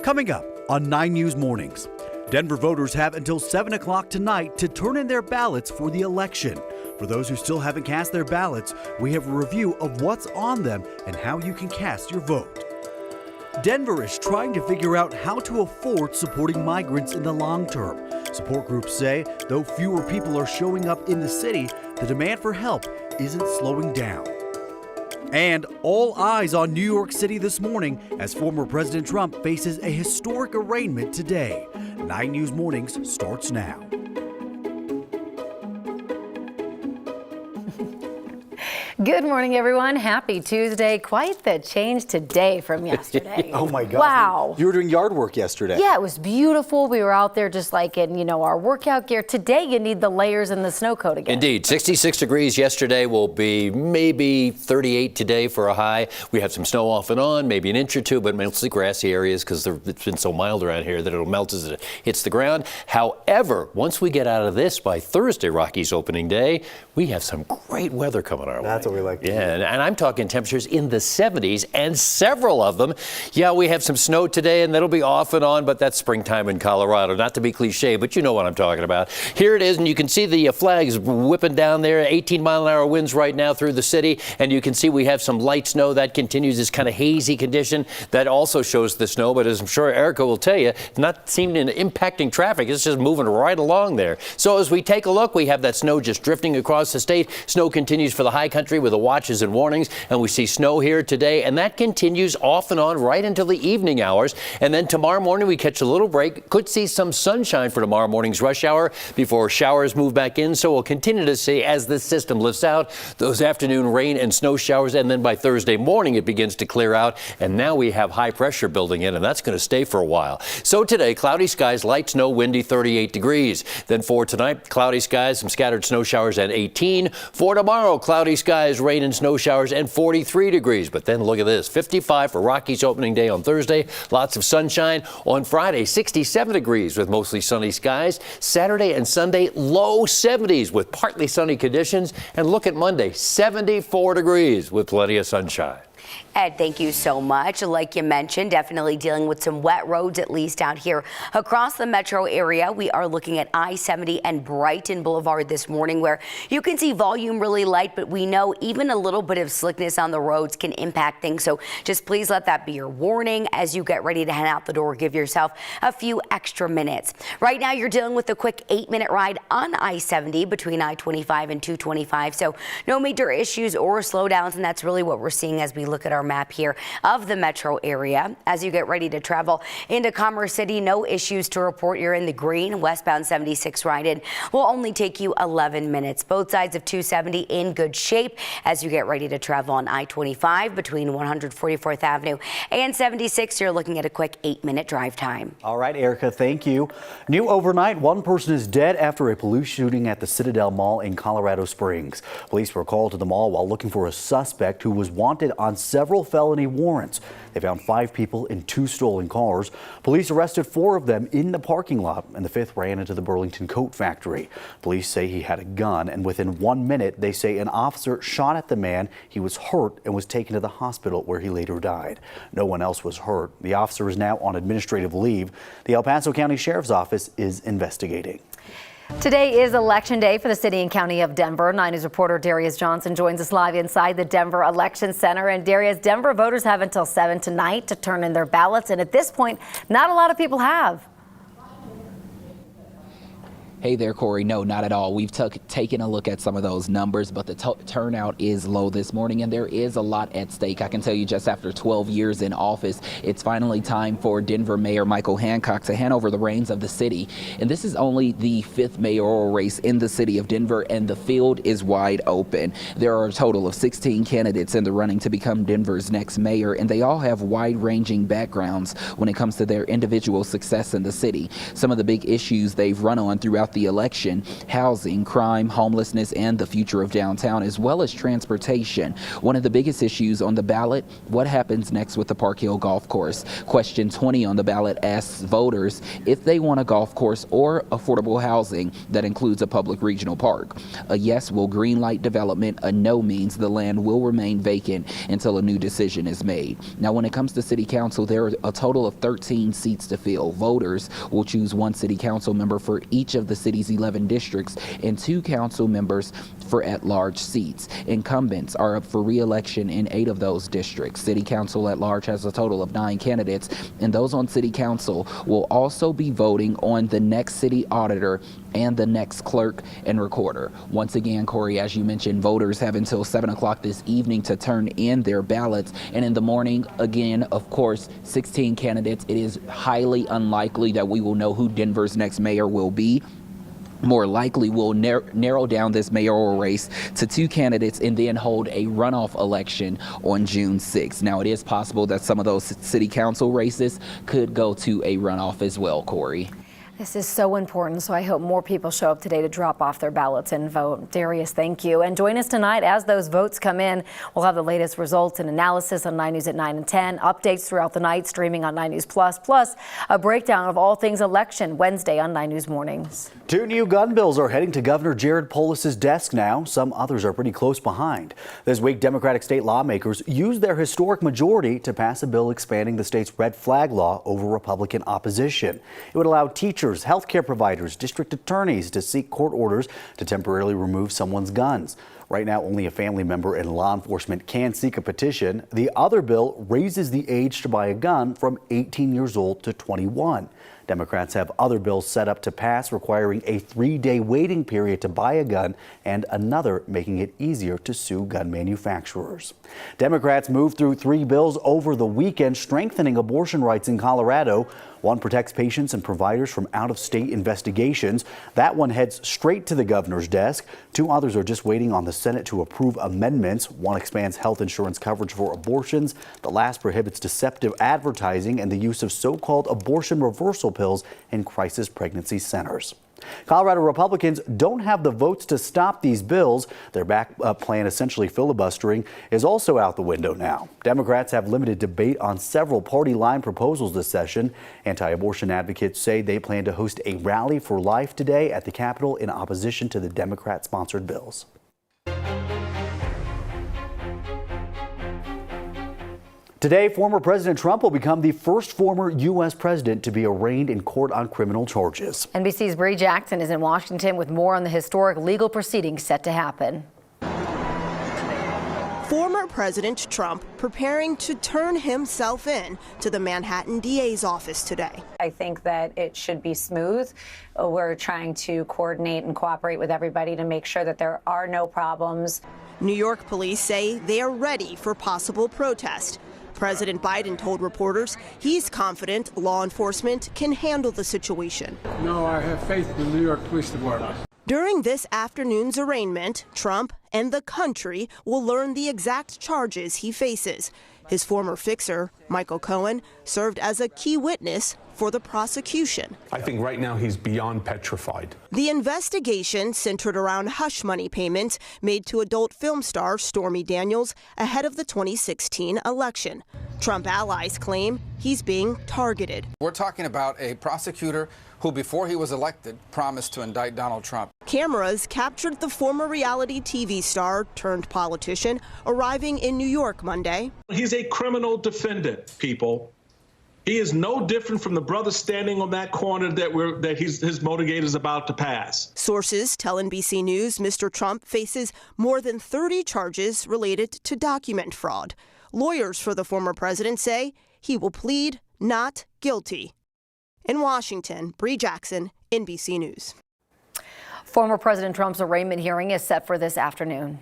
Coming up on 9 News Mornings, Denver voters have until 7 o'clock tonight to turn in their ballots for the election. For those who still haven't cast their ballots, we have a review of what's on them and how you can cast your vote. Denver is trying to figure out how to afford supporting migrants in the long term. Support groups say though fewer people are showing up in the city, the demand for help isn't slowing down. And all eyes on New York City this morning as former President Trump faces a historic arraignment today. 9 News Mornings starts now. Good morning, everyone. Happy Tuesday. Quite the change today from yesterday. Oh my gosh. Wow. You were doing yard work yesterday. Yeah, it was beautiful. We were out there just like in, our workout gear. Today, you need the layers and the snow coat again. Indeed. 66 degrees yesterday, will be maybe 38 today for a high. We have some snow off and on, maybe an inch or two, but mostly grassy areas because it's been so mild around here that it'll melt as it hits the ground. However, once we get out of this by Thursday, Rockies opening day, we have some great weather coming our way. That's what we like to Yeah, and I'm talking temperatures in the 70s, and several of them. Yeah, we have some snow today, and that'll be off and on, but that's springtime in Colorado. Not to be cliche, but you know what I'm talking about. Here it is, and you can see the flags whipping down there, 18-mile-an-hour winds right now through the city, and you can see we have some light snow. That continues this kind of hazy condition. That also shows the snow, but as I'm sure Erica will tell you, it's not seeming impacting traffic. It's just moving right along there. So as we take a look, we have that snow just drifting across the state. Snow continues for the high country with the watches and warnings, and we see snow here today, and that continues off and on right until the evening hours. And then tomorrow morning we catch a little break. Could see some sunshine for tomorrow morning's rush hour before showers move back in. So we'll continue to see, as this system lifts out, those afternoon rain and snow showers, and then by Thursday morning it begins to clear out, and now we have high pressure building in, and that's going to stay for a while. So today, cloudy skies, light snow, windy, 38 degrees. Then for tonight, cloudy skies, some scattered snow showers at 18. For tomorrow, cloudy skies, rain and snow showers and 43 degrees. But then look at this, 55 for Rockies opening day on Thursday. Lots of sunshine. On Friday, 67 degrees with mostly sunny skies. Saturday and Sunday, low 70s with partly sunny conditions. And look at Monday, 74 degrees with plenty of sunshine. Ed, thank you so much. Like you mentioned, definitely dealing with some wet roads, at least out here across the metro area. We are looking at I-70 and Brighton Boulevard this morning, where you can see volume really light, but we know even a little bit of slickness on the roads can impact things. So just please let that be your warning as you get ready to head out the door. Give yourself a few extra minutes. Right now, you're dealing with a quick 8-minute ride on I-70 between I-25 and 225. So no major issues or slowdowns, and that's really what we're seeing as we look at our map here of the metro area. As you get ready to travel into Commerce City, no issues to report. You're in the green. Westbound 76 ride-in will only take you 11 minutes. Both sides of 270 in good shape as you get ready to travel on I-25 between 144th Avenue and 76. You're looking at a quick 8-minute drive time. All right, Erica, thank you. New overnight, one person is dead after a police shooting at the Citadel Mall in Colorado Springs. Police were called to the mall while looking for a suspect who was wanted on several felony warrants. They found 5 people in 2 stolen cars. Police arrested 4 of them in the parking lot, and the 5th ran into the Burlington coat factory. Police say he had a gun, and within 1 minute, they say an officer shot at the man. He was hurt and was taken to the hospital, where he later died. No one else was hurt. The officer is now on administrative leave. The El Paso County Sheriff's Office is investigating. Today is Election Day for the city and county of Denver. 9 News reporter Darius Johnson joins us live inside the Denver Election Center. And Darius, Denver voters have until 7 tonight to turn in their ballots. And at this point, not a lot of people have. Hey there, Corey. No, not at all. We've taken a look at some of those numbers, but the turnout is low this morning, and there is a lot at stake. I can tell you, just after 12 years in office, it's finally time for Denver Mayor Michael Hancock to hand over the reins of the city. And this is only the 5th mayoral race in the city of Denver, and the field is wide open. There are a total of 16 candidates in the running to become Denver's next mayor, and they all have wide-ranging backgrounds when it comes to their individual success in the city. Some of the big issues they've run on throughout throughout the election: housing, crime, homelessness, and the future of downtown, as well as transportation. One of the biggest issues on the ballot: what happens next with the Park Hill Golf Course? Question 20 on the ballot asks voters if they want a golf course or affordable housing that includes a public regional park. A yes will greenlight development. A no means the land will remain vacant until a new decision is made. Now, when it comes to city council, there are a total of 13 seats to fill. Voters will choose one city council member for each of the city's 11 districts and 2 council members for at-large seats. Incumbents are up for re-election in 8 of those districts. City council at large has a total of 9 candidates, and those on city council will also be voting on the next city auditor and the next clerk and recorder. Once again, Corey, as you mentioned, voters have until 7 o'clock this evening to turn in their ballots. And in the morning, again, of course, 16 candidates. It is highly unlikely that we will know who Denver's next mayor will be. More likely, we'll narrow down this mayoral race to 2 candidates and then hold a runoff election on June 6th. Now, it is possible that some of those city council races could go to a runoff as well, Corey. This is so important, so I hope more people show up today to drop off their ballots and vote. Darius, thank you. And join us tonight as those votes come in. We'll have the latest results and analysis on 9 News at 9 and 10, updates throughout the night, streaming on 9 News Plus, plus a breakdown of all things election Wednesday on 9 News Mornings. 2 new gun bills are heading to Governor Jared Polis's desk now. Some others are pretty close behind. This week, Democratic state lawmakers used their historic majority to pass a bill expanding the state's red flag law over Republican opposition. It would allow teachers, healthcare providers, district attorneys to seek court orders to temporarily remove someone's guns. Right now, only a family member and law enforcement can seek a petition. The other bill raises the age to buy a gun from 18 years old to 21. Democrats have other bills set up to pass requiring a 3-day waiting period to buy a gun and another making it easier to sue gun manufacturers. Democrats moved through 3 bills over the weekend strengthening abortion rights in Colorado. One protects patients and providers from out-of-state investigations. That one heads straight to the governor's desk. 2 others are just waiting on the Senate to approve amendments. One expands health insurance coverage for abortions. The last prohibits deceptive advertising and the use of so-called abortion reversal pills in crisis pregnancy centers. Colorado Republicans don't have the votes to stop these bills. Their backup plan, essentially filibustering, is also out the window now. Democrats have limited debate on several party line proposals this session. Anti-abortion advocates say they plan to host a rally for life today at the Capitol in opposition to the Democrat-sponsored bills. Today, former President Trump will become the first former U.S. president to be arraigned in court on criminal charges. NBC's Bree Jackson is in Washington with more on the historic legal proceedings set to happen. Former President Trump preparing to turn himself in to the Manhattan DA's office today. I think that it should be smooth. We're trying to coordinate and cooperate with everybody to make sure that there are no problems. New York police say they are ready for possible protest. President Biden told reporters he's confident law enforcement can handle the situation. No, I have faith in the New York Police Department. During this afternoon's arraignment, Trump and the country will learn the exact charges he faces. His former fixer, Michael Cohen, served as a key witness for the prosecution. I think right now he's beyond petrified. The investigation centered around hush money payments made to adult film star Stormy Daniels ahead of the 2016 election. Trump allies claim he's being targeted. We're talking about a prosecutor who, before he was elected, promised to indict Donald Trump. Cameras captured the former reality TV star turned politician arriving in New York Monday. He's a criminal defendant, people. He is no different from the brother standing on that corner that his motorcade is about to pass. Sources tell NBC News Mr. Trump faces more than 30 charges related to document fraud. Lawyers for the former president say he will plead not guilty. In Washington, Bree Jackson, NBC News. Former President Trump's arraignment hearing is set for this afternoon.